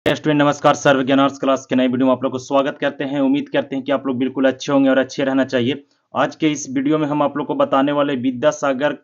Student नमस्कार। सर्व ज्ञान arts class के नए वीडियो में आप लोग को स्वागत करते हैं। उम्मीद करते हैं कि आप लोग बिल्कुल अच्छे होंगे और अच्छे रहना चाहिए। आज के इस वीडियो में हम आप लोग को बताने वाले विद्यासागर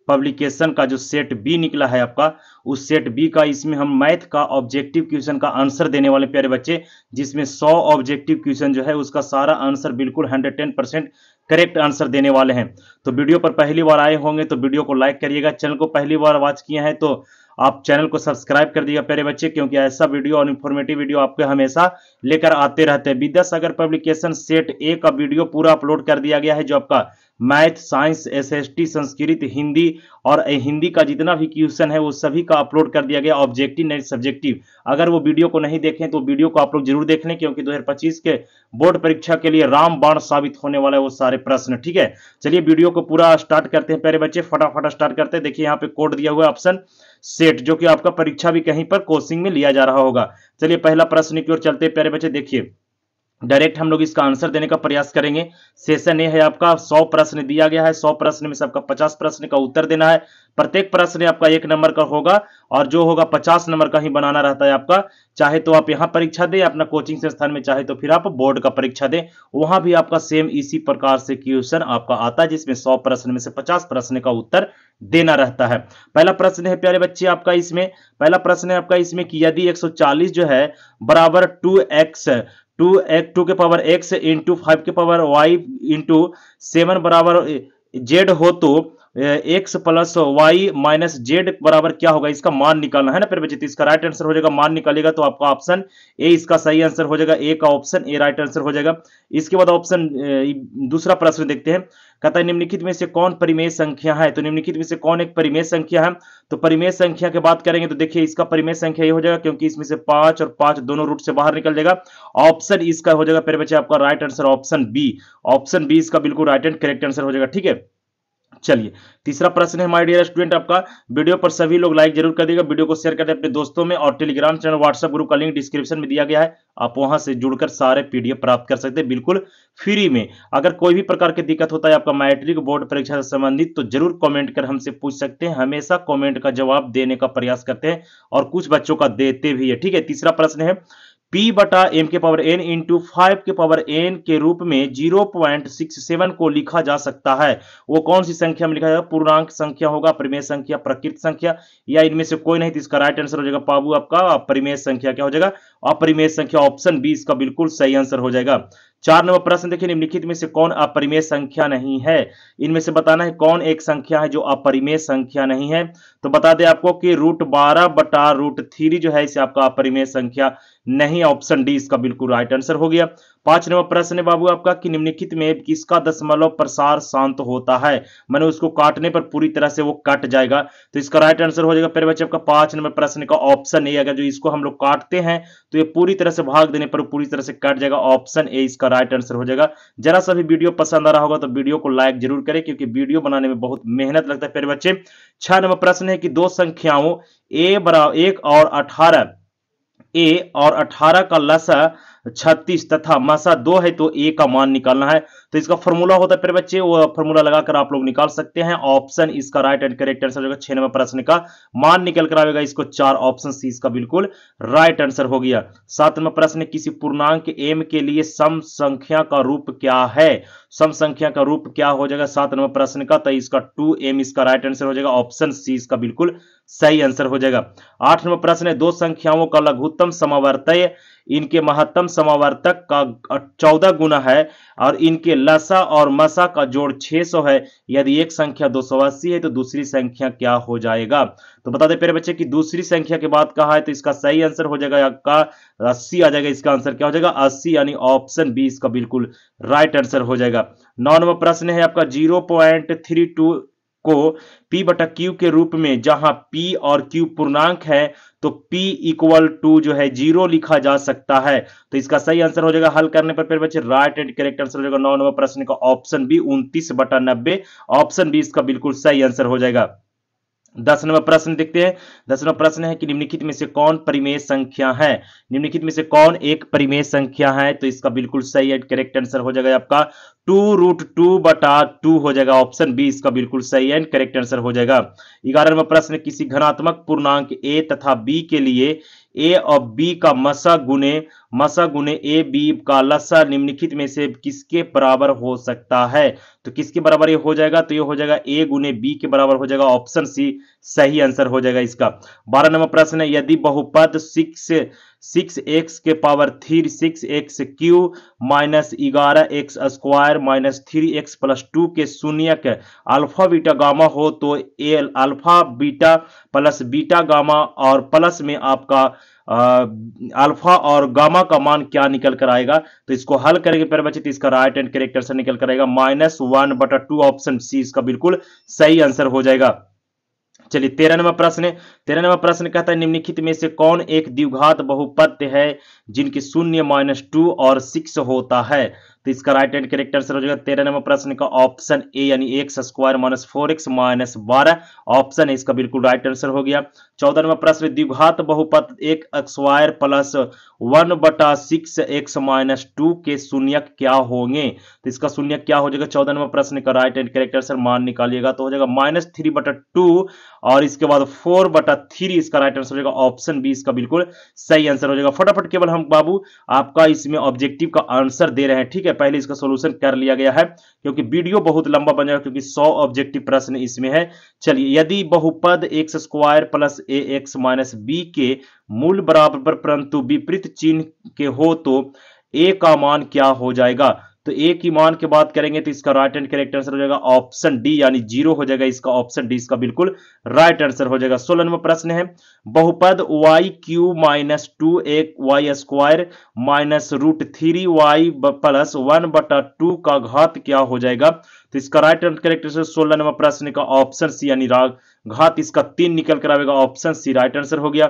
पब्लिकेशन का जो सेट बी निकला है आपका, उस सेट बी का इसमें हम मैथ का ऑब्जेक्टिव क्वेश्चन का आंसर देने वाले प्यारे बच्चे, जिसमें 100 ऑब्जेक्टिव क्वेश्चन जो है उसका सारा आंसर बिल्कुल 110% करेक्ट आंसर देने वाले हैं। तो वीडियो पर पहली बार आए होंगे तो वीडियो को लाइक करिएगा। चैनल को पहली बार वॉच किए हैं तो आप चैनल को सब्सक्राइब कर दिएगा प्यारे बच्चे, क्योंकि ऐसा वीडियो और इन्फॉर्मेटिव वीडियो आपके हमेशा लेकर आते रहते हैं। विद्यासागर पब्लिकेशन सेट ए का वीडियो पूरा अपलोड कर दिया गया है, जो आपका math, science, SST, Sanskrit, Hindi और हिंदी का जितना भी क्वेश्चन है वो सभी का अपलोड कर दिया गया, ऑब्जेक्टिव नहीं सब्जेक्टिव। अगर वो वीडियो को नहीं देखें तो वीडियो को आप लोग जरूर देख लें, क्योंकि 2025 के बोर्ड परीक्षा के लिए रामबाण साबित होने वाला है वो सारे प्रश्न। ठीक है, चलिए वीडियो को पूरा स्टार्ट करते हैं प्यारे बच्चे, फटाफट स्टार्ट करते हैं। देखिए यहाँ पे कोड दिया हुआ है ऑप्शन सेट, जो कि आपका परीक्षा भी कहीं पर कोचिंग में लिया जा रहा होगा। चलिए पहला प्रश्न की ओर चलते हैं प्यारे बच्चे। देखिए डायरेक्ट हम लोग इसका आंसर देने का प्रयास करेंगे। सेशन ए है आपका, 100 प्रश्न दिया गया है। 100 प्रश्न में से आपका 50 प्रश्न का उत्तर देना है। प्रत्येक प्रश्न आपका 1 नंबर का होगा और जो होगा 50 नंबर का ही बनाना रहता है आपका। चाहे तो आप यहां परीक्षा दें अपना कोचिंग संस्थान में, चाहे तो फिर आप बोर्ड का परीक्षा दें, वहां भी आपका सेम इसी प्रकार से क्वेश्चन आपका आता है, जिसमें 100 प्रश्न में से 50 प्रश्न का उत्तर देना रहता है। पहला प्रश्न है प्यारे बच्चे आपका इसमें, पहला प्रश्न है आपका इसमें कि यदि 140 जो है बराबर 2 के पावर x इंटू 5 के पावर y इंटू 7 बराबर z हो तो x plus y minus z बराबर क्या होगा, इसका मान निकालना है ना प्यारे बच्चे। तो इसका राइट आंसर हो जाएगा, मान निकालेगा तो आपका ऑप्शन ए इसका सही आंसर हो जाएगा। ए का ऑप्शन ए राइट आंसर हो जाएगा। इसके बाद ऑप्शन दूसरा प्रश्न देखते हैं। कहता है निम्नलिखित में से कौन परिमेय संख्या है। तो निम्नलिखित में से कौन एक परिमेय संख्या है। तो परिमेय संख्या की बात करेंगे तो देखिए इसका परिमेय संख्या ये हो जाएगा, क्योंकि इसमें से 5 और 5 दोनों रूट से बाहर निकल जाएगा। ऑप्शन इसका हो जाएगा प्यारे बच्चे आपका right answer option B. Option B इसका बिल्कुल राइट एंड करेक्ट आंसर हो जाएगा। ठीक है, चलिए तीसरा प्रश्न है माय डियर स्टूडेंट आपका। वीडियो पर सभी लोग लाइक जरूर कर दिएगा, वीडियो को शेयर कर दें अपने दोस्तों में, और टेलीग्राम चैनल व्हाट्सएप ग्रुप का लिंक डिस्क्रिप्शन में दिया गया है, आप वहां से जुड़कर सारे पीडीएफ प्राप्त कर सकते हैं बिल्कुल फ्री में। अगर कोई भी प्रकार की दिक्कत होता है आपका मैट्रिक बोर्ड परीक्षा से संबंधित तो जरूर कमेंट कर हमसे पूछ सकते हैं। हमेशा कमेंट का जवाब देने का प्रयास करते हैं और कुछ बच्चों का देते भी है। ठीक है, तीसरा प्रश्न है P बटा एम के पावर n इंटू 5 के पावर n के रूप में 0.67 को लिखा जा सकता है। वो कौन सी संख्या में लिखा जाएगा, पूर्णांक संख्या होगा, परिमेय संख्या, प्रकृत संख्या, या इनमें से कोई नहीं। तो इसका राइट आंसर हो जाएगा बाबू आपका परिमेय संख्या। क्या हो जाएगा, अपरिमेय संख्या। ऑप्शन बी इसका बिल्कुल सही आंसर हो जाएगा। 4 नंबर प्रश्न देखिए, निम्नलिखित में से कौन अपरिमेय संख्या नहीं है। इनमें से बताना है कौन एक संख्या है जो अपरिमेय संख्या नहीं है। तो बता दें आपको कि √12 बटा √3 जो है इसे आपका अपरिमेय संख्या नहीं। ऑप्शन डी इसका बिल्कुल राइट आंसर हो गया। 5 नंबर प्रश्न है बाबू आपका कि निम्नलिखित में किसका दशमलव प्रसार शांत होता है। मैंने उसको काटने पर पूरी तरह से वो कट जाएगा। तो इसका राइट आंसर हो जाएगा प्यारे बच्चे आपका 5 नंबर प्रश्न का ऑप्शन ए। अगर जो इसको हम लोग काटते हैं तो ये पूरी तरह से भाग देने पर पूरी तरह से कट जाएगा। ऑप्शन ए इसका राइट आंसर हो जाएगा। जरा सा भी वीडियो पसंद आ रहा होगा तो वीडियो को लाइक जरूर करें, क्योंकि वीडियो बनाने में बहुत मेहनत लगता है प्यारे बच्चे। 6 नंबर प्रश्न है कि दो संख्याओं a बराबर 1 और 18 का लसा 36 तथा मसा 2 है, तो ए का मान निकालना है। तो इसका फॉर्मूला होता है प्यारे बच्चे, वो फॉर्मूला लगाकर आप लोग निकाल सकते हैं। ऑप्शन इसका राइट एंड करेक्ट आंसर होगा। 6 नंबर प्रश्न का मान निकल कर आएगा इसको 4। ऑप्शन सी इसका बिल्कुल राइट आंसर हो गया। 7 नंबर प्रश्न, किसी पूर्णांक m के लिए सम संख्या का रूप क्या है। सम संख्या का रूप क्या हो जाएगा 7 नंबर प्रश्न का, तो इसका 2m इसका राइट आंसर हो जाएगा। ऑप्शन सी इसका बिल्कुल सही आंसर हो जाएगा। 8 नंबर प्रश्न है, दो संख्याओं का लघुत्तम समावर्तय इनके महत्तम समावर्तक का 14 गुना है और इनके लसा और मसा का जोड़ 600 है। यदि एक संख्या 280 है तो दूसरी संख्या क्या हो जाएगा। तो बता दें प्यारे बच्चे कि दूसरी संख्या के बाद कहा है तो इसका सही आंसर हो जाएगा आपका 80 आ जाएगा। इसका आंसर क्या हो जाएगा 80, यानी ऑप्शन बी इसका बिल्कुल राइट आंसर हो जाएगा। 9 नंबर प्रश्न है आपका 0.32 को P बटा Q के रूप में, जहां P और Q पूर्णांक है तो P इक्वल टू जो है 0 लिखा जा सकता है। तो इसका सही आंसर हो जाएगा हल करने पर फिर बच्चे राइट एंड करेक्ट आंसर हो जाएगा 9 नंबर प्रश्न का ऑप्शन बी 29/90। ऑप्शन बी इसका बिल्कुल सही आंसर हो जाएगा। 10 नंबर प्रश्न देखते हैं। 10 नंबर प्रश्न है कि निम्नलिखित में से कौन परिमेय संख्या है। निम्नलिखित में से कौन एक परिमेय संख्या है। तो इसका बिल्कुल सही एंड करेक्ट आंसर हो जाएगा आपका 2√2/2 हो जाएगा। ऑप्शन बी इसका बिल्कुल सही एंड करेक्ट आंसर हो जाएगा। 11 नंबर प्रश्न, किसी घनात्मक पूर्णांक a तथा b के लिए ए और बी का मसा गुने ए बी का लसा निम्नलिखित में से किसके बराबर हो सकता है? तो किसके बराबर ये हो जाएगा? तो ये हो जाएगा ए गुने बी के बराबर हो जाएगा। ऑप्शन सी सही आंसर हो जाएगा इसका। 12 नंबर प्रश्न है, यदि बहुपद 6x के power 3 6x cube minus 11x square minus 3x plus 2 के शून्यक अल्फा बीटा गामा हो तो a alpha beta plus beta gamma और प्लस में आपका अल्फा और गामा का मान क्या निकल कर आएगा? तो इसको हल करेंगे प्यारे बच्चे, तो इसका राइट हैंड करेक्ट आंसर निकल कर आएगा -1/2। ऑप्शन सी इसका बिल्कुल सही आंसर हो जाएगा। चलिए 13 नंबर प्रश्न है। 13 नंबर प्रश्न कहता है निम्नलिखित में से कौन एक द्विघात बहुपद है जिनकी शून्य -2 और 6 होता है? तो इसका राइट हैंड करेक्ट आंसर हो जाएगा 13 नंबर प्रश्न का ऑप्शन ए यानी x square minus 4x minus 12। Option है इसका बिल्कुल राइट आंसर हो गया। 14 नंबर प्रश्न द्विघात बहुपद 1 स्क्वायर प्लस 1/6x माइनस 2 के शून्यक क्या होंगे? तो इसका शून्यक क्या हो जाएगा? 14 नंबर प्रश्न का राइट हैंड करेक्ट आंसर मान निकालिएगा तो हो जाएगा -3/2 और इसके बाद 4/3 इसका राइट आंसर हो जाएगा। ऑप्शन बी इसका बिल्कुल सही आंसर हो जाएगा। फटाफट केवल हम बाबू आपका इसमें ऑब्जेक्टिव का आंसर दे रहे हैं, ठीक है। पहले इसका सॉल्यूशन कर लिया गया है क्योंकि वीडियो बहुत लंबा बन जाएगा क्योंकि 100 ऑब्जेक्टिव प्रश्न इसमें है। चलिए, यदि बहुपद x square plus ax minus b के मूल बराबर परंतु विपरीत चिन्ह के हो तो a का मान क्या हो जाएगा? तो ए की मान की बात करेंगे तो इसका राइट एंड करेक्ट आंसर हो जाएगा ऑप्शन डी यानी 0 हो जाएगा। इसका ऑप्शन डी इसका बिल्कुल राइट आंसर हो जाएगा। 16 नंबर प्रश्न है बहुपद y Q minus 2y square minus √3y plus 1/2 का घात क्या हो जाएगा? तो इसका right and correct answer 16 number प्रश्न का ऑप्शन सी यानी घात इसका 3 निकल कर आएगा। ऑप्शन सी राइट आंसर हो गया।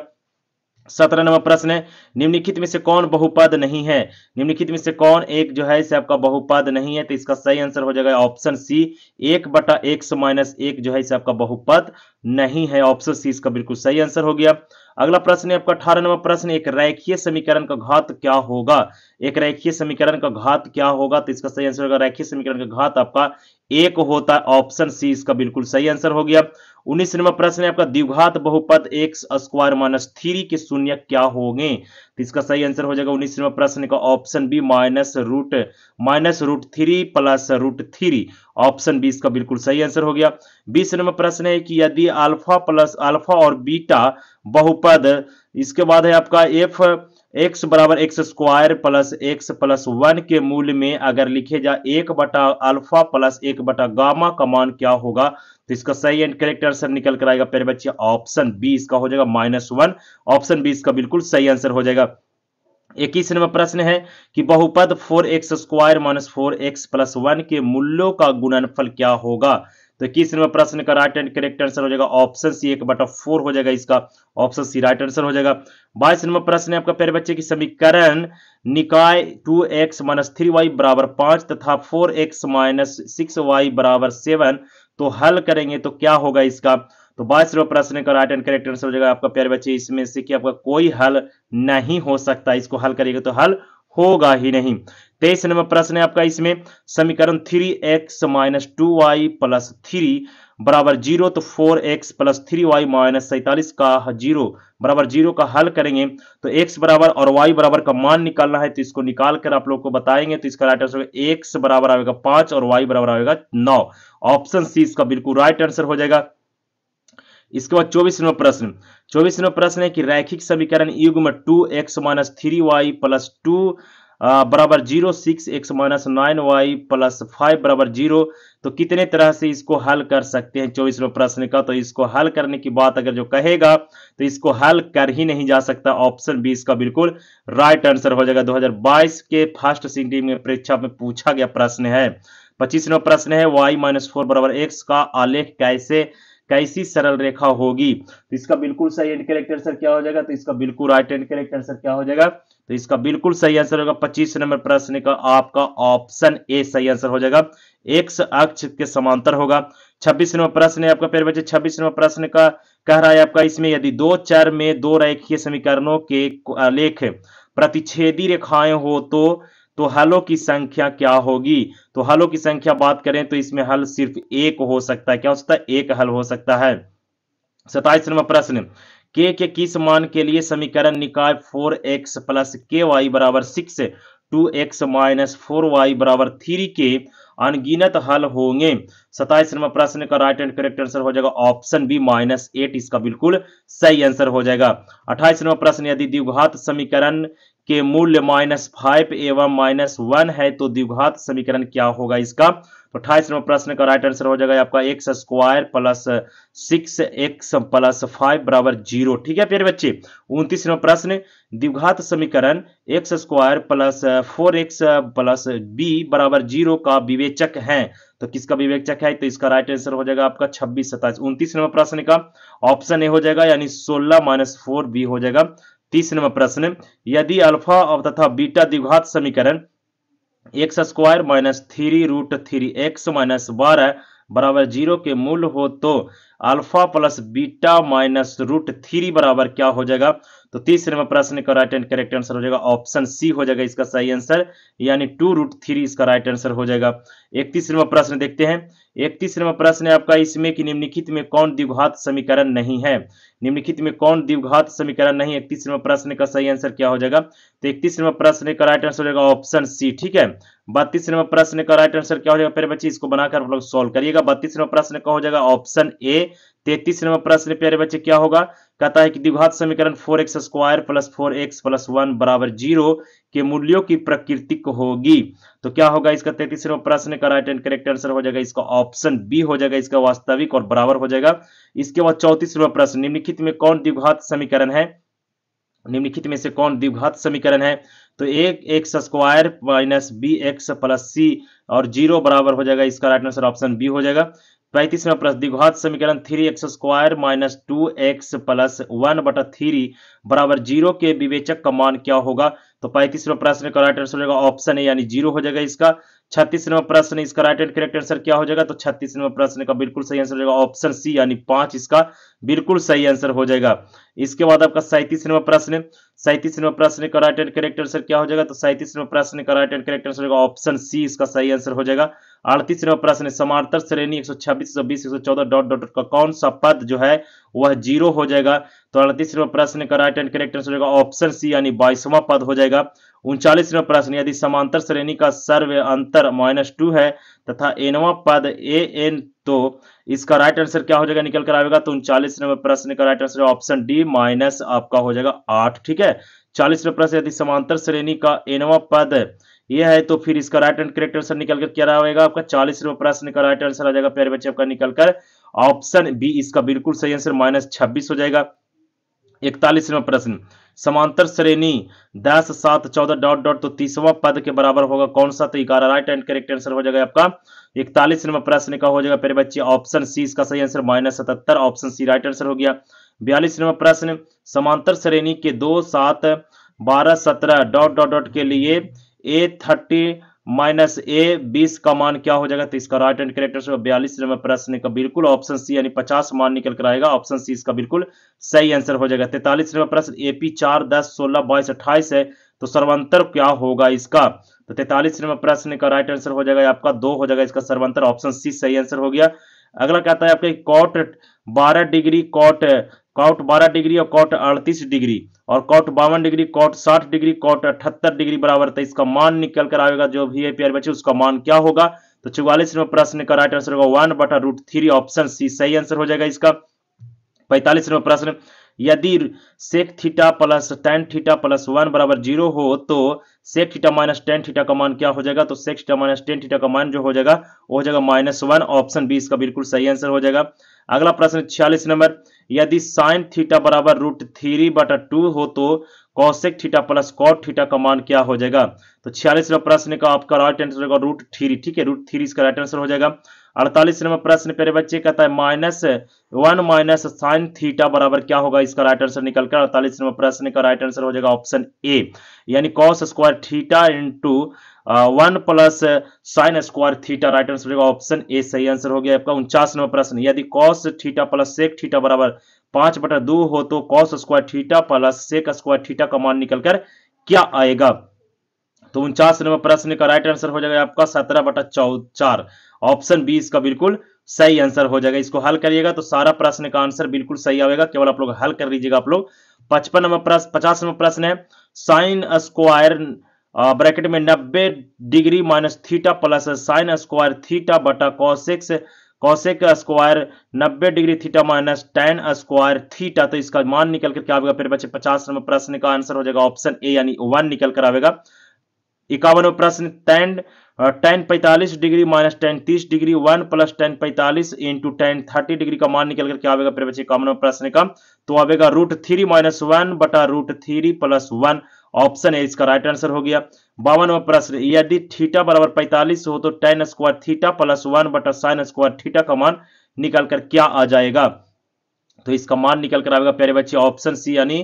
17 नंबर प्रश्न है निम्नलिखित में से कौन बहुपद नहीं है? निम्नलिखित में से कौन एक जो है इसे आपका बहुपद नहीं है? तो इसका सही आंसर हो जाएगा ऑप्शन सी 1/x माइनस 1 जो है इसे आपका बहुपद नहीं है। ऑप्शन सी इसका बिल्कुल सही आंसर हो गया। अगला प्रश्न है आपका 18 नंबर प्रश्न, एक रेखीय समीकरण का घात क्या होगा? एक रेखीय समीकरण का घात क्या होगा? तो इसका सही आंसर होगा रेखीय समीकरण का घात आपका 1 होता है। ऑप्शन सी इसका बिल्कुल सही आंसर हो गया। 19 नंबर प्रश्न है आपका द्विघात बहुपद x स्क्वायर माइनस 3 के शून्य क्या होंगे? तो इसका सही आंसर हो जाएगा 19 नंबर प्रश्न का option B -√3 plus √3। Option B इसका बिल्कुल सही आंसर हो गया। 20 नंबर प्रश्न है कि यदि अल्फा और बीटा बहुपद, इसके बाद है आपका f x बराबर x square plus x plus 1 के मूल्य में अगर लिखे जाए 1/अल्फा प्लस 1/गामा का मान क्या होगा? तो इसका सही एंड करेक्ट आंसर निकल कर आएगा प्यारे बच्चे ऑप्शन बी इसका हो जाएगा -1। ऑप्शन बी इसका बिल्कुल सही आंसर हो जाएगा। 21 नंबर प्रश्न है कि बहुपद 4x square minus 4x plus 1 के मूल्यों का गुणनफल क्या होगा? तो 21 नंबर प्रश्न का राइट एंड करेक्ट आंसर हो जाएगा ऑप्शन सी 1/4 हो जाएगा। इसका ऑप्शन सी राइट आंसर हो जाएगा। 22 नंबर प्रश्न है आपका प्यारे बच्चे की समीकरण निकाय 2x माइनस 3y बराबर 5 तथा 4x माइनस 6y बराबर 7 तो हल करेंगे तो क्या होगा इसका? तो 22 नंबर प्रश्न का राइट एंड करेक्ट आंसर हो जाएगा आपका प्यारे बच्चे इसमें से कि आपका कोई हल नहीं हो सकता। इसको हल करेंगे तो हल होगा ही नहीं। 23 नंबर प्रश्न है आपका इसमें समीकरण 3x माइनस 2y प्लस 3 बराबर 0 तो 4x प्लस 3y माइनस 47 का 0 बराबर 0 का हल करेंगे तो x बराबर और y बराबर का मान निकालना है तो इसको निकाल कर आप लोग को बताएंगे। तो इसका राइट आंसर होगा x बराबर आएगा 5 और y बराबर आएगा 9। ऑप्शन सी इसका बिल्कुल राइट आंसर हो जाएगा। इसके बाद 24 नंबर प्रश्न है कि रैखिक समीकरण युग्म 2x माइनस 3y प्लस 2 बराबर 0 6x माइनस 9y प्लस 5 बराबर 0 तो कितने तरह से इसको हल कर सकते हैं? 24 नंबर प्रश्न का तो इसको हल करने की बात अगर जो कहेगा तो इसको हल कर ही नहीं जा सकता। ऑप्शन बी इसका बिल्कुल राइट आंसर हो जाएगा। 2022 के फर्स्ट सिटी में परीक्षा में पूछा गया प्रश्न है। 25 नंबर प्रश्न है y-4 बराबर x का आलेख कैसी सरल रेखा होगी? तो इसका बिल्कुल सही एंड करेक्ट आंसर क्या हो जाएगा? तो इसका बिल्कुल राइट एंड करेक्ट आंसर क्या हो जाएगा? तो इसका बिल्कुल सही आंसर होगा 25 नंबर प्रश्न का आपका ऑप्शन ए सही आंसर हो जाएगा। एक्स अक्ष के समांतर होगा। 26 नंबर प्रश्न है आपका प्यारे बच्चे 26 नंबर प्रश्न का कह रहा है आपका इसमें यदि दो चर में दो रेखीय समीकरणों के आलेख प्रतिच्छेदी रेखाएं हो तो हलों की संख्या क्या होगी? तो हलों की संख्या बात करें तो इसमें हल सिर्फ एक हो सकता है। क्या हो सकता है? एक हल हो सकता है। 27 नंबर प्रश्न के किस मान के लिए समीकरण निकाय 4x प्लस के वाई बराबर 6 2x माइनस 4y बराबर 3 के अनगिनत हल होंगे। 27 नंबर प्रश्न का राइट एंड करेक्ट आंसर हो जाएगा ऑप्शन बी -8, इसका बिल्कुल सही आंसर हो जाएगा। 28 नंबर प्रश्न, यदि द्विघात समीकरण के मूल्य -5 एवं -1 है तो द्विघात समीकरण क्या होगा इसका। तो 28 नंबर प्रश्न का राइट आंसर हो जाएगा आपका x square plus 6x plus 5 बराबर 0। ठीक है प्यारे बच्चे। 29 नंबर प्रश्न, द्विघात समीकरण x square plus 4x plus b बराबर 0 का विवेचक है, तो किसका विवेचक है, तो इसका राइट आंसर हो जाएगा आपका 26 27। 29 नंबर प्रश्न का ऑप्शन ए हो जाएगा यानी 16 - 4b हो जाएगा। 30 नंबर प्रश्न, यदि अल्फा तथा बीटा द्विघात समीकरण x square minus 3√3x minus 12 बराबर 0 के मूल हो तो अल्फा प्लस बीटा माइनस √3 बराबर क्या हो जाएगा। तो 30 नंबर प्रश्न का राइट एंड करेक्ट आंसर हो जाएगा ऑप्शन सी हो जाएगा इसका सही आंसर, यानी 2√3 इसका राइट आंसर हो जाएगा। 31 नंबर प्रश्न देखते हैं। 31 नंबर प्रश्न है आपका, इसमें कि निम्नलिखित में कौन द्विघात समीकरण नहीं है। निम्नलिखित में कौन द्विघात समीकरण नहीं। 31 नंबर प्रश्न का सही आंसर क्या हो जाएगा, तो 31 नंबर प्रश्न का राइट आंसर हो जाएगा ऑप्शन सी। ठीक है। 32 नंबर प्रश्न का राइट आंसर क्या हो जाएगा प्यारे बच्चे, इसको बनाकर आप लोग सॉल्व करिएगा। 32 नंबर प्रश्न का हो जाएगा ऑप्शन ए। 33 नंबर प्रश्न प्यारे बच्चे क्या होगा, कहता है कि द्विघात समीकरण 4x square plus 4x plus 1 बराबर 0 के मूल्यों की प्रकृति होगी, तो क्या होगा इसका। 33 नंबर प्रश्न का राइट एंड करेक्ट आंसर हो जाएगा इसका ऑप्शन बी हो जाएगा, इसका वास्तविक और बराबर हो जाएगा। इसके बाद 34 नंबर प्रश्न, निम्नलिखित में कौन द्विघात समीकरण है। निम्नलिखित में से कौन द्विघात समीकरण है, तो एक x square minus b x plus c और 0 बराबर हो जाएगा, इसका राइट आंसर ऑप्शन बी हो जाएगा। 35वां प्रश्न, द्विघात समीकरण 3x square minus 2x plus 1/3 बराबर 0 के विवेचक का मान क्या होगा, तो 35वां प्रश्न का राइट आंसर हो जाएगा ऑप्शन ए यानी 0 हो जाएगा इसका। 36वां प्रश्न, इसका राइट एंड करेक्ट आंसर क्या हो जाएगा, तो 36वां प्रश्न का बिल्कुल सही आंसर हो जाएगा ऑप्शन सी यानी 5, इसका बिल्कुल सही आंसर हो जाएगा। इसके बाद आपका 37वां प्रश्न, 37वां प्रश्न का राइट एंड करेक्ट आंसर क्या हो जाएगा, तो 37वां प्रश्न का राइट एंड करेक्ट आंसर होगा ऑप्शन सी, इसका सही आंसर हो जाएगा। 38वां प्रश्न, समांतर श्रेणी 126 120 114 डॉट डॉट का कौन सा पद जो है वह 0 हो जाएगा, तो 38वां प्रश्न का राइट एंड करेक्ट आंसर होगा ऑप्शन सी यानी 22वां पद हो जाएगा। 39वां प्रश्न, यदि समांतर श्रेणी का सर्व अंतर -2 है तथा nवां पद an, तो इसका राइट आंसर क्या हो जाएगा निकल कर आएगा, तो 39 नंबर प्रश्न का right answer option D minus आपका हो जाएगा 8। ठीक है। 40वां प्रश्न, यदि समांतर श्रेणी का nवां पद यह है तो फिर इसका राइट एंड करेक्ट आंसर निकल कर क्या रहेगा आपका। 40वां प्रश्न का राइट आंसर आ जाएगा प्यारे बच्चे आपका निकल कर ऑप्शन बी, इसका बिल्कुल सही आंसर -26 हो जाएगा। 41वां प्रश्न, समांतर श्रेणी 10 7 14 डॉट डॉट तो 30वां पद के बराबर होगा कौन सा, तो 11 राइट एंड करेक्ट आंसर हो जाएगा आपका। 41 नंबर प्रश्न का हो जाएगा प्यारे बच्चे ऑप्शन सी, इसका सही answer -77 option C right answer हो गया। 42 नंबर प्रश्न, समांतर श्रेणी के 2 7 12 17 डॉट डॉट डॉट के लिए A30 माइनस A20 का मान क्या हो जाएगा, तो इसका right and correct answer 42 number प्रश्न का बिल्कुल ऑप्शन सी यानी 50 मान निकल कर आएगा, ऑप्शन सी इसका बिल्कुल सही आंसर हो जाएगा। 43 नंबर प्रश्न, AP 4 10 16 22 28 है तो सर्वांतर क्या होगा इसका, तो 43 नंबर प्रश्न का राइट आंसर हो जाएगा आपका 2 हो जाएगा इसका सर्वांतर, ऑप्शन सी सही आंसर हो गया। अगला कहता है आपके कॉट 12 डिग्री कॉट 12 डिग्री और कॉट 38 डिग्री और कॉट 52 डिग्री कॉट 60 डिग्री कॉट 78 डिग्री बराबर, तो इसका मान निकल कर आएगा जो भी है प्यारे बच्चे उसका मान क्या होगा, तो 44 नंबर प्रश्न का राइट आंसर होगा 1/√3 ऑप्शन सी सही आंसर हो जाएगा इसका। 45 नंबर प्रश्न, यदि sec theta plus tan theta plus 1 बराबर 0 हो तो sec theta minus tan theta का मान क्या हो जाएगा, तो sec theta minus tan theta का मान जो हो जाएगा वो हो जाएगा -1 ऑप्शन बी इसका बिल्कुल सही आंसर हो जाएगा। अगला प्रश्न 46 नंबर, यदि साइन थीटा बराबर √3/2 हो तो cosec theta plus cot theta का मान क्या हो जाएगा, तो 46वां प्रश्न का आपका राइट आंसर होगा √3। ठीक है, √3 इसका राइट आंसर हो जाएगा। 48 नंबर प्रश्न प्यारे बच्चे कहता है -1 माइनस साइन थीटा बराबर क्या होगा, इसका राइट आंसर निकलकर 48 नंबर प्रश्न का राइट आंसर हो जाएगा ऑप्शन ए यानी cos square theta into 1 plus sine square theta, right answer हो जाएगा ऑप्शन ए सही आंसर हो गया आपका। 49 नंबर प्रश्न, यदि cos theta plus sec theta बराबर 5/2 हो तो cos square theta plus sec square theta का मान निकलकर क्या आएगा, तो 49 नंबर प्रश्न का राइट आंसर हो जाएगा आपका 17/4 ऑप्शन बी इसका बिल्कुल सही आंसर हो जाएगा। इसको हल करिएगा तो सारा प्रश्न का आंसर बिल्कुल सही आएगा, केवल आप लोग हल कर लीजिएगा। आप लोग 55 नंबर प्रश्न 50 नंबर प्रश्न है, साइन स्क्वायर ब्रैकेट में 90 degree minus theta plus sine square theta बटा कॉसेक्स cosec square 90 degree theta minus tan square theta, तो इसका मान निकल कर क्या आएगा फिर बच्चे 50 नंबर प्रश्न का आंसर हो जाएगा ऑप्शन ए यानी 1 निकल कर आएगा। 51 प्रश्न ten ten 45 degree minus ten 30 degree 1 plus ten 45 into ten 30 degree का मान निकल कर क्या आएगा फिर बच्चे 51 प्रश्न का, तो आएगा √3 माइनस 1 बटा √3 प्लस 1, ऑप्शन ए इसका राइट आंसर हो गया। 52 प्रश्न, यदि थीटा बराबर 45 हो तो टेन स्क्वायर थीटा प्लस 1 बटा साइन स्क्वायर थीटा का मान निकल कर क्या आ जाएगा, तो इसका मान निकल कर आएगा प्यारे बच्चे ऑप्शन सी यानी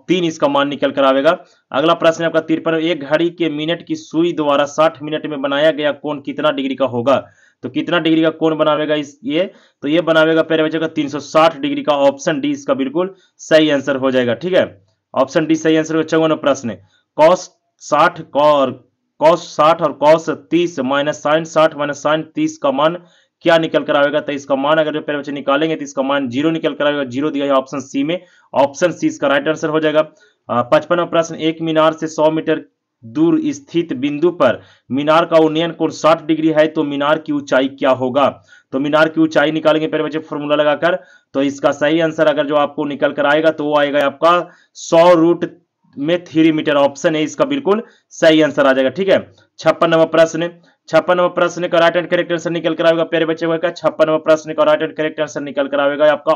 3 इसका मान निकल कर आएगा। अगला प्रश्न है आपका 53, एक घड़ी के मिनट की सुई द्वारा 60 मिनट में बनाया गया कोण कितना डिग्री का होगा, तो कितना डिग्री का कोण बनावेगा तो ये बनावेगा प्यारे बच्चे का 360 डिग्री का, ऑप्शन डी इसका बिल्कुल सही आंसर हो जाएगा। ठीक है, ऑप्शन डी सही आंसर। 54 प्रश्न, कॉस 60 और cos 30 minus sine 60 minus sine 30 का मान क्या निकल कर आएगा, तो इसका मान अगर प्यारे बच्चे निकालेंगे तो इसका मान 0 निकल कर आएगा, 0 दिया है ऑप्शन सी में, ऑप्शन सी इसका राइट आंसर हो जाएगा। 55 प्रश्न, एक मीनार से 100 मीटर दूर स्थित बिंदु पर मीनार का उन्नयन कोण 60 डिग्री है, तो मीनार की ऊंचाई क्या होगा, तो मीनार की ऊंचाई निकालेंगे प्यारे बच्चे फॉर्मूला लगाकर, तो इसका सही आंसर अगर जो आपको निकल कर आएगा तो वो आएगा आपका 100√3 मीटर, ऑप्शन है इसका बिल्कुल सही आंसर आ जाएगा। ठीक है, 56 प्रश्न 56 प्रश्न का राइट एंड करेक्ट आंसर निकल कर आएगा प्यारे बच्चे का 56 प्रश्न का राइट एंड करेक्ट आंसर निकल कर आएगा आपका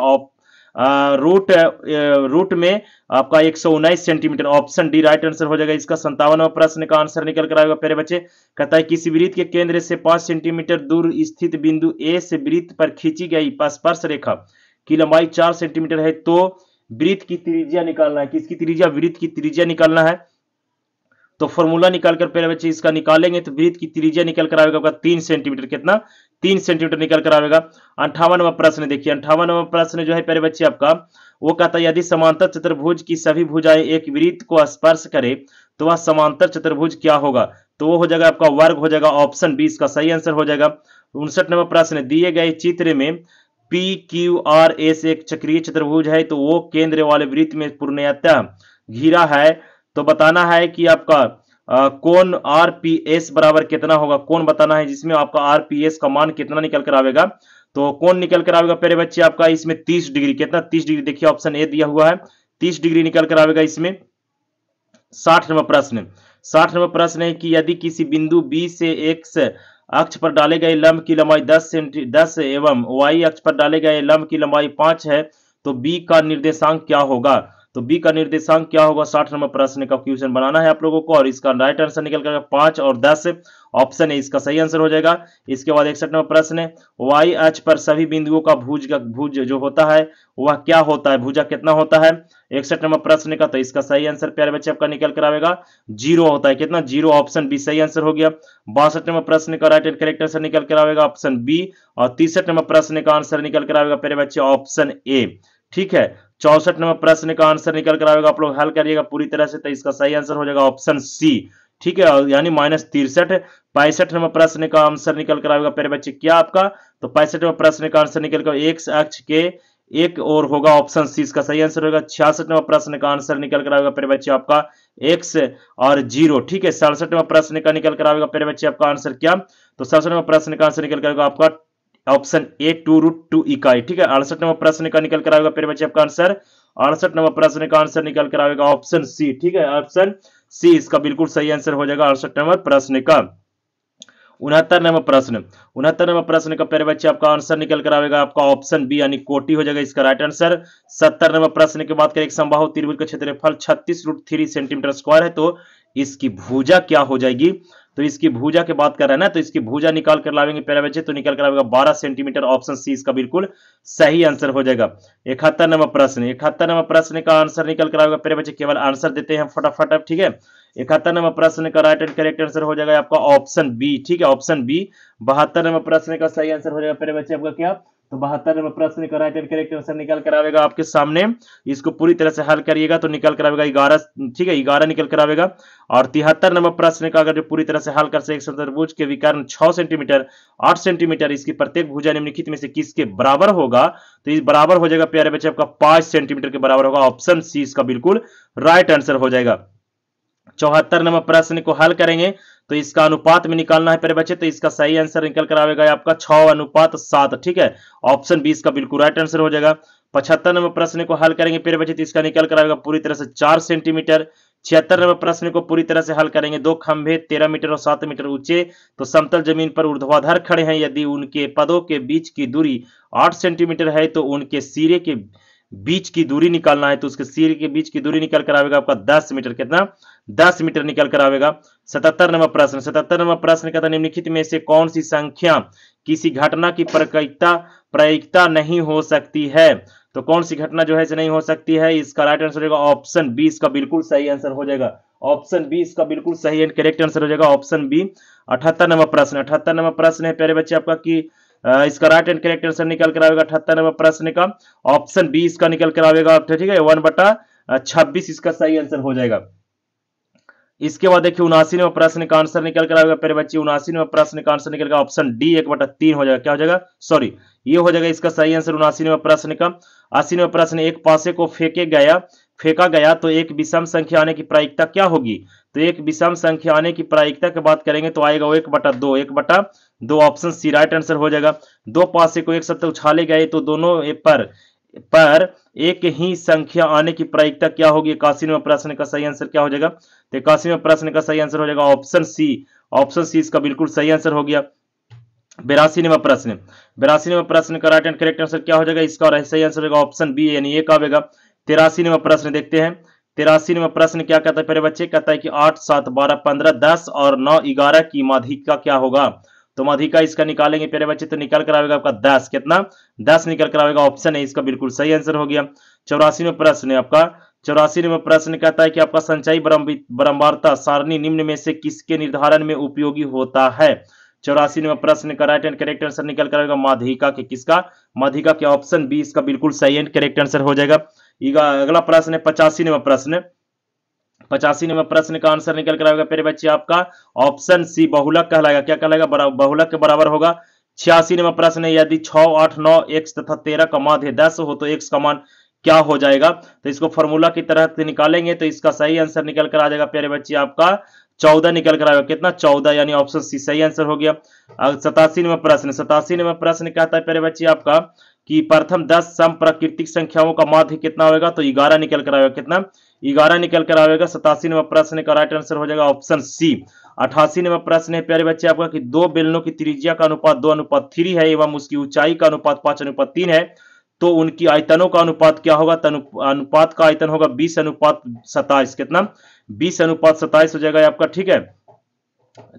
रूट में आपका 119 centimetre, option D right answer हो जाएगा इसका। 57 प्रश्न का आंसर निकल कर आएगा प्यारे बच्चे, कहता है किसी वृत्त के केंद्र से 5 सेंटीमीटर दूर स्थित बिंदु ए से वृत्त पर खींची गई स्पर्श रेखा की लंबाई 4 सेंटीमीटर है, तो वृत्त की त्रिज्या निकालना है, किसकी त्रिज्या, वृत्त की त्रिज्या निकालना है, तो फॉर्मूला निकालकर पहले बच्चे इसका निकालेंगे तो वृत्त की त्रिज्या निकल कर आएगा 3 सेंटीमीटर, कितना 3 सेंटीमीटर निकल कर आएगा। 58वां प्रश्न देखिए, 58वां प्रश्न जो है पहले बच्चे आपका वो कहता है यदि समांतर चतुर्भुज की सभी भुजाएं एक वृत्त को स्पर्श करे तो वह समांतर चतुर्भुज क्या होगा, तो वो हो जाएगा आपका वर्ग हो जाएगा, ऑप्शन बी इसका सही आंसर हो जाएगा। 59वां प्रश्न, दिए गए चित्र में PQRS एक चक्रीय चतुर्भुज है, तो वो केंद्र वाले वृत्त में पूर्णतः घिरा है, तो बताना है कि आपका कोण RPS बराबर कितना होगा, कोण बताना है जिसमें आपका RPS का मान कितना निकल कर आएगा, तो कोण निकल कर आएगा प्यारे बच्चे आपका इसमें 30 डिग्री, कितना 30 डिग्री, देखिए ऑप्शन ए दिया हुआ है 30 डिग्री निकल कर आएगा इसमें। 60वां प्रश्न है कि यदि किसी बिंदु B से X अक्ष पर डाले गए लंब की लंबाई 10 एवं Y अक्ष पर डाले गए लंब की लंबाई 5 है, तो B का निर्देशांक क्या होगा, तो B का निर्देशांक क्या होगा, 60 प्रश्न का क्वेश्चन बनाना है आप लोगों को, और इसका राइट आंसर निकल कर 5 और 10, ऑप्शन है इसका सही आंसर हो जाएगा। इसके बाद 61वां प्रश्न है, Y अक्ष पर सभी बिंदुओं का भुज जो होता है वह क्या होता है, भुजा कितना होता है, 61वां प्रश्न का, तो इसका सही आंसर प्यारे बच्चे आपका निकल कर आएगा 0 होता है, कितना 0, ऑप्शन बी सही आंसर हो गया। 62वां प्रश्न का राइट एंड करेक्ट आंसर निकल कर आएगा ऑप्शन बी, और 63वां प्रश्न का आंसर निकल कर आएगा प्यारे बच्चे ऑप्शन ए। ठीक है, 64वां प्रश्न का आंसर निकल कर आएगा, आप लोग हल करिएगा पूरी तरह से, तो इसका सही आंसर हो जाएगा ऑप्शन सी। ठीक है, यानी -63। 65वां प्रश्न का आंसर निकल कर आएगा प्यारे बच्चे क्या आपका, तो 65वां प्रश्न का आंसर निकल कर एक्स अक्ष के एक और होगा, ऑप्शन सी इसका सही आंसर होगा। 66वां प्रश्न का आंसर निकल कर आएगा प्यारे बच्चे आपका एक्स और 0। ठीक है, 67वां प्रश्न का निकल कर आएगा प्यारे बच्चे आपका आंसर क्या, तो 67वां प्रश्न का आंसर निकल कर आएगा आपका ऑप्शन ए 2√2 इकाई। ठीक है, 68वां प्रश्न का निकल कर आएगा प्यारे बच्चे आपका आंसर, 68वां प्रश्न का आंसर निकल कर आएगा ऑप्शन सी। ठीक है, ऑप्शन सी इसका बिल्कुल सही आंसर हो जाएगा 68वां प्रश्न का। 69वां प्रश्न का प्यारे बच्चे आपका आंसर निकल कर आएगा आपका ऑप्शन बी यानी कोटि हो जाएगा इसका राइट आंसर। 70वां प्रश्न की बात करें, एक समबाहु त्रिभुज का क्षेत्रफल 36√3 सेंटीमीटर स्क्वायर है, तो इसकी भुजा क्या हो जाएगी, तो इसकी भुजा की बात कर रहे हैं ना, तो इसकी भुजा निकाल कर लाएंगे प्यारे बच्चे, तो निकल कर आएगा 12 सेंटीमीटर, ऑप्शन सी इसका बिल्कुल सही आंसर हो जाएगा। 71वां प्रश्न का आंसर निकल कर आएगा प्यारे बच्चे, केवल आंसर देते हैं फटाफट अब। ठीक है, 71वां प्रश्न का राइट एंड करेक्ट आंसर हो जाएगा आपका ऑप्शन बी। ठीक है, ऑप्शन बी। 72वां प्रश्न का सही आंसर हो जाएगा प्यारे बच्चे आपका क्या, तो 72 नंबर प्रश्न का राइट एंड करेक्ट आंसर निकल कर आवेगा आपके सामने। इसको पूरी तरह से हल करिएगा तो निकल कर आवेगा 11, ठीक है 11 निकल कर आवेगा। और 73 नंबर प्रश्न का अगर जो पूरी तरह से हल कर से एक चतुर्भुज के विकर्ण 6 सेंटीमीटर 8 सेंटीमीटर इसकी प्रत्येक भुजा निम्नलिखित में से किसके बराबर होगा, तो इस बराबर हो जाएगा प्यारे बच्चे आपका 5 सेंटीमीटर के बराबर होगा। ऑप्शन सी इसका बिल्कुल राइट आंसर हो जाएगा। 74 नंबर प्रश्न को हल करेंगे तो इसका अनुपात में निकालना है प्यारे बच्चे, तो इसका सही आंसर निकल कर आएगा आपका 6:7, ठीक है। ऑप्शन बी इसका बिल्कुल राइट आंसर हो जाएगा। 75 नंबर प्रश्न को हल करेंगे प्यारे बच्चे तो इसका निकल कर आएगा पूरी तरह से 4 सेंटीमीटर। 76 नंबर प्रश्न को पूरी तरह से हल करेंगे, 2 खंभे 13 मीटर और 7 मीटर ऊंचे तो समतल जमीन पर ऊर्ध्वाधर खड़े हैं, यदि उनके पदों के बीच की दूरी 8 सेंटीमीटर है तो उनके सिरे के बीच की दूरी निकालना है, तो उसके सिर के बीच की दूरी निकल कर आवेगा आपका 10 मीटर। कितना? 10 मीटर निकल कर आवेगा। 77 नंबर प्रश्न, 77 नंबर प्रश्न कहता है निम्नलिखित में से कौन सी संख्या किसी घटना की प्रायिकता नहीं हो सकती है, तो कौन सी घटना जो है नहीं हो सकती है, इसका राइट आंसर हो जाएगा ऑप्शन बी इसका बिल्कुल सही आंसर हो जाएगा। ऑप्शन बी इसका बिल्कुल सही एंड करेक्ट आंसर हो जाएगा, ऑप्शन बी। 78 नंबर प्रश्न, 78 नंबर प्रश्न है प्यारे बच्चे आपका कि इसका राइट एंड करेक्ट आंसर निकल कर आएगा 78 नंबर प्रश्न का ऑप्शन बी इसका निकल कर आएगा, ठीक है 1/26 इसका सही आंसर हो जाएगा। इसके बाद देखिए 79 नंबर प्रश्न का आंसर निकल कर आएगा प्यारे बच्चे, 79 नंबर प्रश्न का आंसर निकल कर ऑप्शन डी 1/3 हो जाएगा। क्या हो जाएगा? सॉरी, ये हो जाएगा इसका सही आंसर 79 नंबर प्रश्न का। 80 नंबर प्रश्न, एक पासे को फेंका गया तो एक विषम संख्या आने की प्रायिकता क्या होगी, तो एक विषम संख्या आने की प्रायिकता की बात करेंगे तो आएगा 1/2, 1/2 ऑप्शन सी राइट आंसर हो जाएगा। 2 पासे को एक साथ उछाले गए तो दोनों पर एक ही संख्या आने की प्रायिकता क्या होगी, 81 नंबर प्रश्न का सही आंसर क्या हो जाएगा, तो 81 नंबर प्रश्न का सही आंसर हो जाएगा ऑप्शन सी, ऑप्शन सी इसका बिल्कुल सही आंसर हो गया। 82 नंबर प्रश्न, 82 नंबर प्रश्न का राइट एंड करेक्ट आंसर क्या हो जाएगा, इसका सही आंसर होगा ऑप्शन बी यानी एक आवेगा। 83 नंबर प्रश्न देखते हैं, 83 नंबर प्रश्न क्या कहता है प्यारे बच्चे, कहता है कि 8, 7, 12, 15, 10 और 9, 11 की माध्यिका क्या होगा, तो माध्यिका इसका निकालेंगे प्यारे बच्चे तो निकल कर आएगा आपका 10। कितना? 10 निकल कर आएगा, ऑप्शन है इसका बिल्कुल सही आंसर हो गया। 84 नंबर प्रश्न है आपका, 84 नंबर प्रश्न कहता है कि आपका संचयी बारंबारता सारणी निम्न में से किसके निर्धारण में उपयोगी होता है, 84 नंबर प्रश्न का राइट एंड करेक्ट आंसर निकल कर आएगा माध्यिका के, किसका? माध्यिका के, ऑप्शन बी इसका बिल्कुल सही एंड करेक्ट आंसर हो जाएगा। अगला प्रश्न है 85 नंबर प्रश्न, 85 नंबर प्रश्न का आंसर निकल कर आएगा प्यारे बच्चे आपका ऑप्शन सी बहुलक कहलाएगा। क्या कहलाएगा? बहुलक के बराबर होगा। 86 नंबर प्रश्न है यदि 6, 8, 9, x तथा 13 का माध्य 10 हो तो x का मान क्या हो जाएगा, तो इसको फॉर्मूला की तरह से निकालेंगे तो इसका सही आंसर निकल कर आ जाएगा प्यारे बच्चे आपका 14 निकल कर आएगा। कितना? 14 यानी ऑप्शन सी सही आंसर हो गया। 87 नंबर प्रश्न, 87 नंबर प्रश्न कहता है प्यारे बच्चे आपका कि प्रथम 10 सम प्राकृतिक संख्याओं का माध्य कितना होगा, तो 11 निकल कर आएगा। कितना? 11 निकल कर आएगा। 87 नंबर प्रश्न का राइट आंसर हो जाएगा ऑप्शन सी। 88 नंबर प्रश्न है प्यारे बच्चे आपका कि दो बेलनों की त्रिज्या का अनुपात 2:3 है एवं उसकी ऊंचाई का अनुपात 5:3 है तो उनकी आयतनों का अनुपात क्या होगा, अनुपात का आयतन होगा 20:27। कितना? 20:27 हो जाएगा आपका, ठीक है।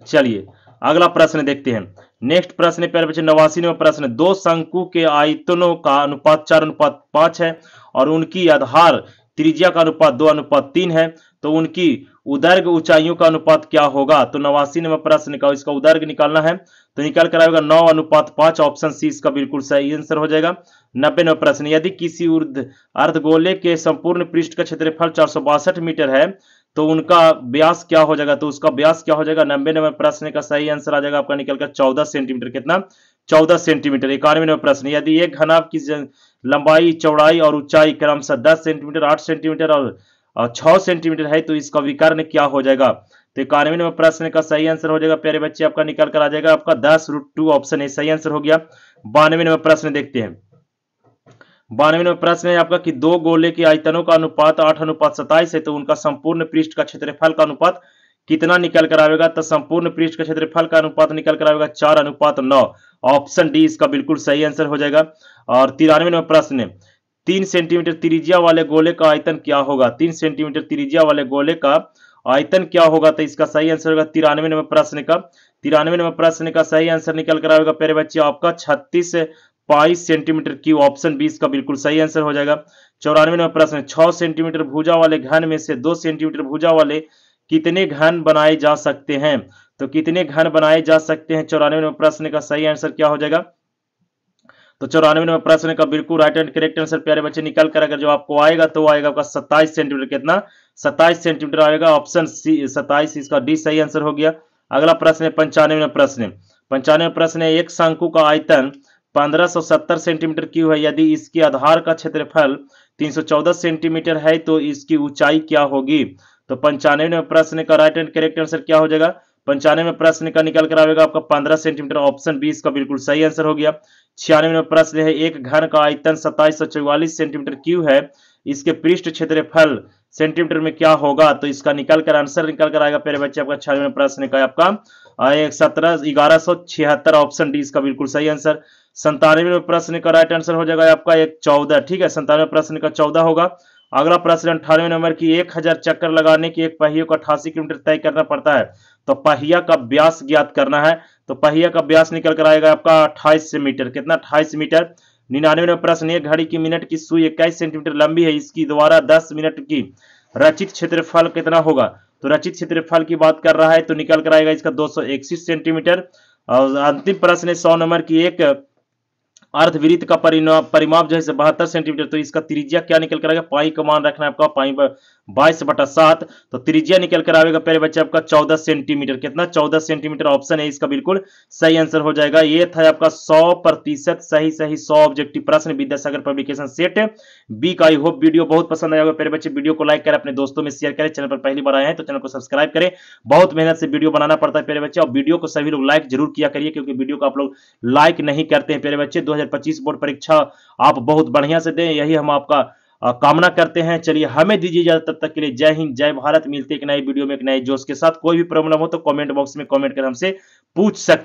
चलिए अगला प्रश्न देखते हैं। नेक्स्ट प्रश्न प्यारे बच्चे 89 नंबर प्रश्न, दो शंकु के आयतनों का अनुपात 4:5 है और उनकी आधार त्रिज्या का अनुपात 2:3 है तो उनकी उदर्ग ऊंचाइयों का अनुपात क्या होगा, तो 89 नंबर प्रश्न का इसका उदर्ग निकालना है तो निकल कर आएगा 9:5, ऑप्शन सी इसका बिल्कुल सही आंसर हो जाएगा। 90 नंबर प्रश्न, यदि किसी अर्धगोले के संपूर्ण पृष्ठ का क्षेत्रफल 462 मीटर है तो उनका व्यास क्या हो जाएगा, तो उसका व्यास क्या हो जाएगा। 90 नंबर प्रश्न का सही आंसर आ जाएगा आपका निकलकर 14 सेंटीमीटर। कितना? 14 सेंटीमीटर। 91 नंबर प्रश्न, यदि एक घनाभ की लंबाई, चौड़ाई और ऊंचाई क्रमशः 10 सेंटीमीटर, 8 सेंटीमीटर और 6 सेंटीमीटर है तो इसका विकर्ण क्या हो जाएगा, तो 91 नंबर प्रश्न का सही आंसर हो जाएगा प्यारे बच्चे आपका निकल कर आ जाएगा आपका 10√2, ऑप्शन ए सही आंसर हो गया। 92 नंबर प्रश्न देखते हैं। 92 नंबर प्रश्न है आपका कि दो गोले के आयतनों का अनुपात 8:27 है तो उनका संपूर्ण पृष्ठ का क्षेत्रफल का अनुपात कितना निकल कर आएगा, तो संपूर्ण पृष्ठ का क्षेत्रफल का अनुपात निकल कर आएगा 4:9, ऑप्शन डी इसका बिल्कुल सही आंसर हो जाएगा। और 93 नंबर प्रश्न, 3 सेंटीमीटर त्रिज्या वाले गोले का आयतन क्या होगा, 3 सेंटीमीटर त्रिज्या वाले गोले का आयतन क्या होगा, तो इसका सही आंसर होगा 93 नंबर प्रश्न का। 93 नंबर प्रश्न का सही आंसर निकल कर आएगा प्यारे बच्चे आपका 36 सेंटीमीटर क्यूब, ऑप्शन बी इसका बिल्कुल सही आंसर हो जाएगा। 94 नंबर प्रश्न, 6 सेंटीमीटर भुजा वाले घन में से 2 सेंटीमीटर भुजा वाले कितने घन बनाए जा सकते हैं, तो कितने घन बनाए जा सकते हैं। 94 नंबर प्रश्न का सही आंसर क्या हो जाएगा, तो 94वें प्रश्न का बिल्कुल राइट एंड करेक्ट आंसर प्यारे बच्चे निकल कर अगर जो आपको आएगा तो आएगा आपका 27 सेंटीमीटर। कितना? 27 सेंटीमीटर आएगा। ऑप्शन सी 27, इसका डी सही आंसर हो गया। अगला प्रश्न है 95वां प्रश्न। 95वां प्रश्न है एक शंकु का आयतन 1570 सेंटीमीटर क्यूब है, यदि इसके आधार का क्षेत्रफल 314 सेंटीमीटर है तो इसकी ऊंचाई क्या होगी? तो 95वें प्रश्न का राइट एंड करेक्ट आंसर क्या हो जाएगा? 95वें प्रश्न का निकल कर आएगा आपका 15 सेंटीमीटर। ऑप्शन बी इसका बिल्कुल सही आंसर हो गया। 96वें प्रश्न है एक घन का आयतन 2744 सेंटीमीटर क्यूब है, इसके पृष्ठ क्षेत्रफल सेंटीमीटर में क्या होगा? तो इसका निकल कर आंसर निकल कर आएगा प्यारे बच्चे आपका 96वें प्रश्न का आपका 1176। ऑप्शन डी इसका बिल्कुल सही आंसर। 97वें प्रश्न का राइट आंसर हो जाएगा आपका 14। ठीक है, 97वें प्रश्न का 14 होगा। अगला प्रश्न 98वें नंबर की 1000 चक्कर लगाने की एक पहिए को 88 किलोमीटर तय करना पड़ता है, तो पहिया का व्यास ज्ञात करना है। तो पहिया का व्यास निकल कर आएगा आपका 28 मीटर। कितना? 28 मीटर। 99वें प्रश्न एक घड़ी की मिनट की सुई 21 सेंटीमीटर लंबी है, इसकी द्वारा 10 मिनट की रचित क्षेत्रफल कितना होगा? तो रचित क्षेत्रफल की बात कर रहा है तो निकल कर आएगा इसका 261 सेंटीमीटर। और अंतिम प्रश्न है 100 नंबर की एक अर्धवृत्त का परिमाप जो है 72 सेंटीमीटर, तो इसका त्रिज्या क्या निकल कर आएगा? पाई का मान रखना है आपका, पाई 22/7। तो त्रिज्या निकल कर आएगा प्यारे बच्चे आपका 14 सेंटीमीटर। कितना? 14 सेंटीमीटर। ऑप्शन है इसका बिल्कुल सही आंसर हो जाएगा। ये था आपका 100% सही 100 ऑब्जेक्टिव प्रश्न विद्यासागर पब्लिकेशन सेट बी का। आई होप वीडियो बहुत पसंद आया होगा प्यारे बच्चे। वीडियो को लाइक करें, अपने दोस्तों में शेयर करें, चैनल पर पहली बार आए हैं तो चैनल को सब्सक्राइब करें। बहुत मेहनत से वीडियो बनाना पड़ता है प्यारे बच्चे, और वीडियो को सभी लोग लाइक जरूर किया करिए, क्योंकि वीडियो को आप लोग लाइक नहीं करते हैं प्यारे बच्चे। 2025 बोर्ड परीक्षा आप बहुत बढ़िया से दें, यही हम आपका कामना करते हैं। चलिए हमें दीजिए इजाजत, तब तक के लिए जय हिंद जय भारत। मिलते हैं एक नई वीडियो में एक नए जोश के साथ। कोई भी प्रॉब्लम हो तो कमेंट बॉक्स में कमेंट कर हमसे पूछ सकते हैं।